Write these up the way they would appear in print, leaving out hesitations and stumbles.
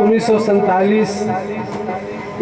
1947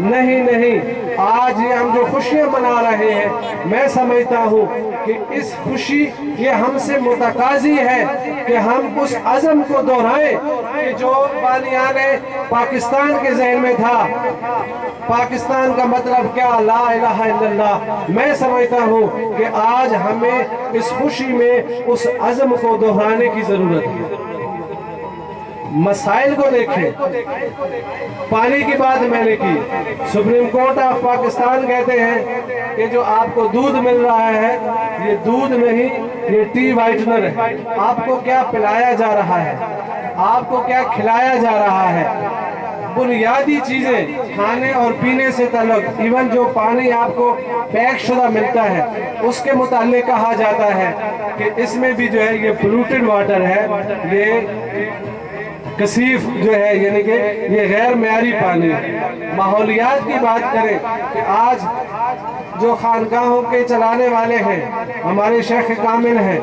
نہیں نہیں، آج یہ ہم جو خوشیاں منا رہے ہیں، میں سمجھتا ہوں کہ اس خوشی یہ ہم سے متقاضی ہے کہ ہم اس عزم کو دہرائیں کہ جو بانیان پاکستان کے ذہن میں تھا۔ پاکستان کا مطلب کیا؟ لا الہ الا اللہ۔ میں سمجھتا ہوں کہ آج ہمیں اس خوشی میں اس عزم کو دہرانے کی ضرورت ہے۔ مسائل کو دیکھیں، پانی کی بات میں نے کی، سپریم کورٹ آف پاکستان کہتے ہیں کہ جو آپ کو دودھ مل رہا ہے یہ دودھ نہیں، یہ ٹی وائٹنر ہے۔ آپ کو کیا پلایا جا رہا ہے، آپ کو کیا کھلایا جا رہا ہے، بنیادی چیزیں کھانے اور پینے سے تعلق، ایون جو پانی آپ کو پیک شدہ ملتا ہے اس کے متعلق کہا جاتا ہے کہ اس میں بھی جو ہے یہ پولوٹڈ واٹر ہے، یہ کثیف جو ہے، یعنی کہ یہ غیر معیاری پانی ہے۔ ماحولیات کی بات کریں کہ آج جو خانقاہوں کے چلانے والے ہیں ہمارے شیخ کامل ہیں،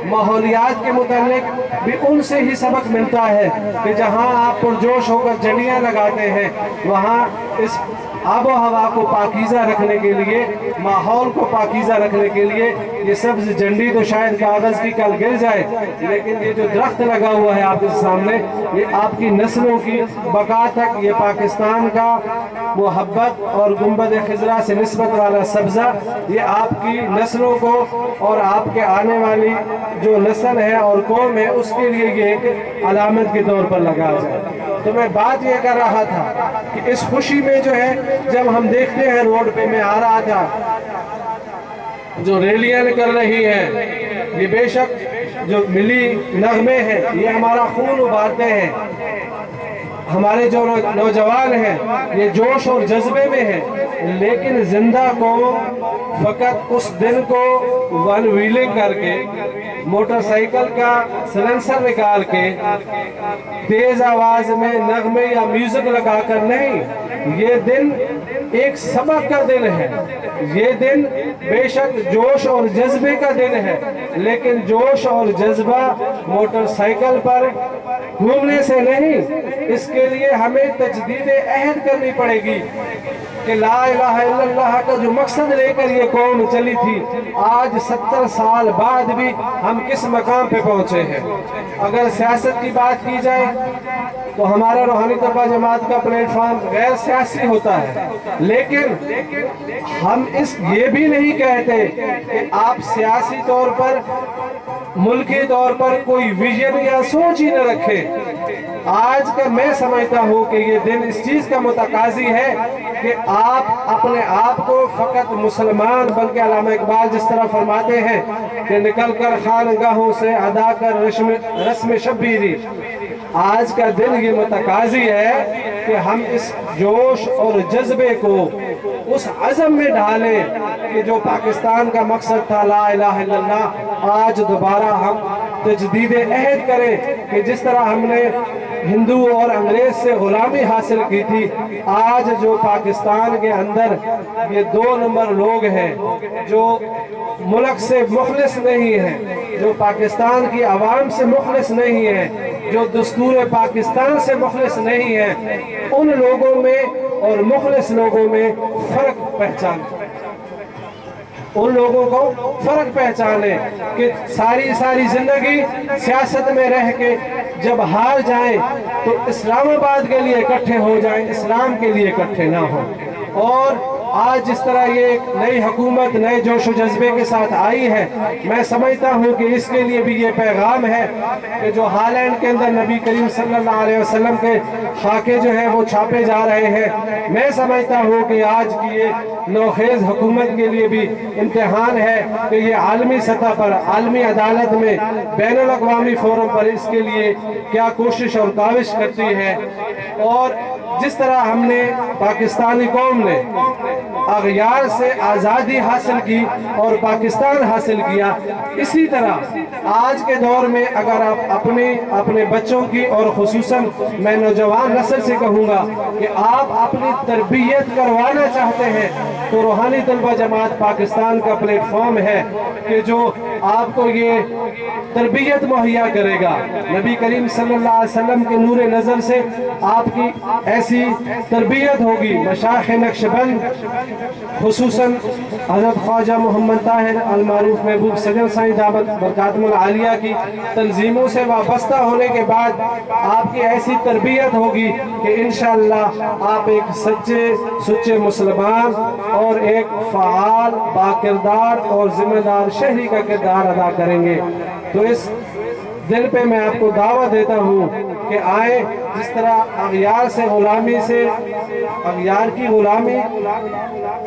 ماحولیات کے متعلق بھی ان سے ہی سبق ملتا ہے کہ جہاں آپ پرجوش ہو کر جھنڈیاں لگاتے ہیں وہاں اس آب و ہوا کو پاکیزہ رکھنے کے لیے، ماحول کو پاکیزہ رکھنے کے لیے یہ سبز جھنڈی تو شاید کاغذ کی کل گر جائے، لیکن یہ جو درخت لگا ہوا ہے آپ کے سامنے، یہ آپ کی نسلوں کی بقا تک، یہ پاکستان کا محبت اور گنبد خضرا سے نسبت والا سبزہ، یہ آپ کی نسلوں کو اور آپ کے آنے والی جو نسل ہے اور قوم ہے اس کے لیے یہ ایک علامت کے طور پر لگا جائے۔ تو میں بات یہ کر رہا تھا کہ اس خوشی میں جو ہے جب ہم دیکھتے ہیں روڈ پہ، میں آ رہا تھا جو ریلیاں نکل رہی ہیں، یہ بے شک جو ملی نغمے ہیں یہ ہمارا خون ابارتے ہیں، ہمارے جو نوجوان ہیں یہ جوش اور جذبے میں ہیں، لیکن زندہ قوم فقط اس دن کو ون ویلنگ کر کے، موٹر سائیکل کا سلنسر نکال کے، تیز آواز میں نغمے یا میوزک لگا کر نہیں، یہ دن ایک سبق کا دن ہے، یہ دن بے شک جوش اور جذبے کا دن ہے، لیکن جوش اور جذبہ موٹر سائیکل پر گھومنے سے نہیں، اس کے لیے ہمیں تجدید عہد کرنی پڑے گی کہ لا الہ الا اللہ کا جو مقصد لے کر یہ قوم چلی تھی، آج 70 سال بعد بھی ہم کس مقام پہ پہنچے ہیں۔ اگر سیاست کی بات کی جائے تو ہمارا روحانی طلبہ جماعت کا پلیٹ فارم غیر سیاسی ہوتا ہے، لیکن ہم یہ بھی نہیں کہتے کہ آپ سیاسی طور پر، ملکی طور پر کوئی ویژن یا سوچ ہی نہ رکھیں۔ آج کا میں سمجھتا ہوں کہ یہ دن اس چیز کا متقاضی ہے کہ آپ اپنے آپ کو فقط مسلمان، بلکہ علامہ اقبال جس طرح فرماتے ہیں کہ نکل کر خانگاہوں سے ادا کر رسم شبیری، آج کا دن یہ متقاضی ہے کہ ہم اس جوش اور جذبے کو اس عزم میں ڈھالیں کہ جو پاکستان کا مقصد تھا لا الہ الا اللہ، آج دوبارہ ہم تجدید عہد کریں کہ جس طرح ہم نے ہندو اور انگریز سے غلامی حاصل کی تھی، آج جو پاکستان کے اندر یہ 2 نمبر لوگ ہیں جو ملک سے مخلص نہیں ہیں، جو پاکستان کی عوام سے مخلص نہیں ہیں، جو دستور پاکستان سے مخلص نہیں ہیں، ان لوگوں میں اور مخلص لوگوں میں فرق پہچانے، ان لوگوں کو فرق پہچانے کہ ساری زندگی سیاست میں رہ کے جب ہار جائیں تو اسلام آباد کے لیے اکٹھے ہو جائیں، اسلام کے لیے اکٹھے نہ ہوں۔ اور آج جس طرح یہ ایک نئی حکومت نئے جوش و جذبے کے ساتھ آئی ہے، میں سمجھتا ہوں کہ اس کے لیے بھی یہ پیغام ہے کہ جو ہالینڈ کے اندر نبی کریم صلی اللہ علیہ وسلم کے خاکے جو ہیں وہ چھاپے جا رہے ہیں، میں سمجھتا ہوں کہ آج کی یہ نوخیز حکومت کے لیے بھی امتحان ہے کہ یہ عالمی سطح پر، عالمی عدالت میں، بین الاقوامی فورم پر اس کے لیے کیا کوشش اور کاوش کرتی ہے۔ اور جس طرح ہم نے پاکستانی قوم نے اغیار سے آزادی حاصل کی اور پاکستان حاصل کیا، اسی طرح آج کے دور میں اگر آپ اپنے بچوں کی اور خصوصاً میں نوجوان نسل سے کہوں گا کہ آپ اپنی تربیت کروانا چاہتے ہیں تو روحانی طلبہ جماعت پاکستان کا پلیٹ فارم ہے کہ جو آپ کو یہ تربیت مہیا کرے گا۔ نبی کریم صلی اللہ علیہ وسلم کے نور نظر سے آپ کی ایسی تربیت ہوگی۔ مشائخ نقشبند خصوصاً حضرت خواجہ محمد طاہر المعروف محبوب سجن سائیں دعوت برکاتم العالیہ کی تنظیموں سے وابستہ ہونے کے بعد آپ کی ایسی تربیت ہوگی کہ انشاءاللہ آپ ایک سچے مسلمان اور ایک فعال باکردار اور ذمہ دار شہری کا کردار ادا کریں گے۔ تو اس دل پہ میں آپ کو دعوت دیتا ہوں کہ آئیں، جس طرح اغیار کی غلامی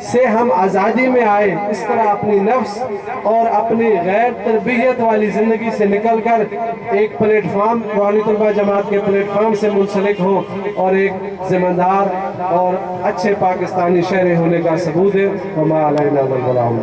سے ہم آزادی میں آئے، اس طرح اپنی نفس اور اپنی غیر تربیت والی زندگی سے نکل کر ایک پلیٹ فارم روحانی طلبہ جماعت کے پلیٹ فارم سے منسلک ہوں اور ایک ذمہ دار اور اچھے پاکستانی شہری ہونے کا ثبوت ہے۔ وما علینا الا البلاغ۔